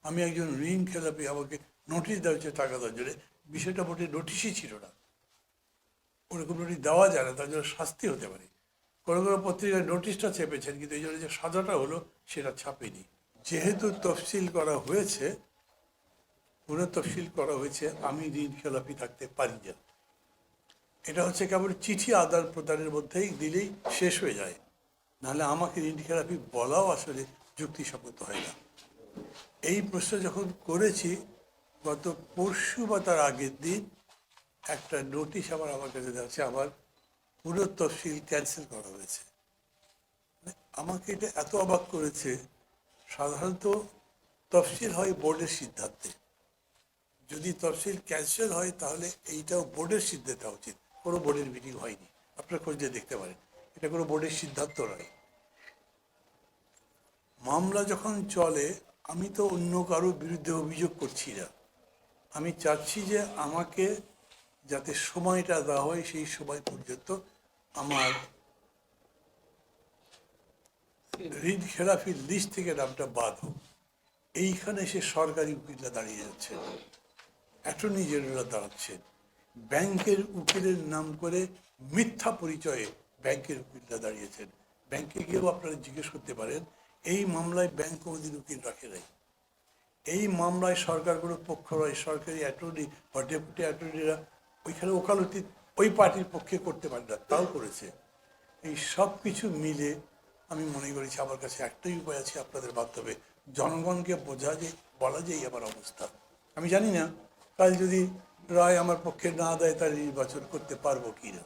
আমি একজন ঋণ খেলাপি, আমাকে নোটিশ দেওয়া হচ্ছে টাকা দেওয়ার জন্য। বিষয়টা মোটে নোটিশই ছিল না, ওরকম নোটিশ দেওয়া যায় না, তার জন্য শাস্তি হতে পারে। কোনো কোনো পত্রিকায় নোটিশটা চেপেছেন, কিন্তু এই জন্য যে সাজাটা হলো সেটা ছাপেনি। যেহেতু তফসিল করা হয়েছে, পুনঃতফসিল করা হয়েছে, আমি ঋণ খেলাপি থাকতে পারি না। এটা হচ্ছে কেবল চিঠি আদান প্রদানের মধ্যেই দিলেই শেষ হয়ে যায়, নাহলে আমাকে ঋণ খেলাপি বলাও আসলে যুক্তিসম্মত হয় না। এই প্রশ্ন যখন করেছি, গত পরশু বা তার আগের দিন একটা নোটিশ আমার কাছে যাচ্ছে, আমার পুরো তফসিল ক্যান্সেল করা হয়েছে। আমাকে এটা এত অবাক করেছে। সাধারণত তফসিল হয় বোর্ডের সিদ্ধান্তে, যদি তফসিল ক্যান্সেল হয় তাহলে এইটাও বোর্ডের সিদ্ধান্ত হওয়া উচিত। কোনো বোর্ডের মিটিং হয়নি, আপনার খোঁজ দিয়ে দেখতে পারেন, এটা কোনো বোর্ডের সিদ্ধান্ত নয়। মামলা যখন চলে, আমি তো অন্য কারোর বিরুদ্ধে অভিযোগ করছি না, আমি চাচ্ছি যে আমাকে যাতে সময়টা দেওয়া হয়, সেই সময় পর্যন্ত আমার ঋণ খেলাফির লিস্ট থেকে নামটা বাদ হোক। এইখানে সে সরকারি উকিলরা দাঁড়িয়ে যাচ্ছেন, অ্যাটর্নি জেনারেলরা দাঁড়াচ্ছেন, ব্যাংকের উকিলের নাম করে মিথ্যা পরিচয়ে ব্যাংকের উকিলরা দাঁড়িয়েছেন। ব্যাংকে গিয়েও আপনারা জিজ্ঞেস করতে পারেন, এই মামলায় ব্যাংক কোনোদিন উকিল রাখে নাই। এই মামলায় সরকার কোনো পক্ষ নয়, সরকারি অ্যাটর্নি বা ডেপুটি অ্যাটর্নিরা ওইখানে ওকালতি ওই পার্টির পক্ষে করতে পারে না, তাও করেছে। এই সব কিছু মিলে আমি মনে করেছি আমার কাছে একটাই উপায় আছে, আপনাদের মাধ্যমে জনগণকে বলা যে আমার অবস্থা। আমি জানি না কাল যদি রায় আমার পক্ষে না দেয়, তার নির্বাচন করতে পারবো কি না।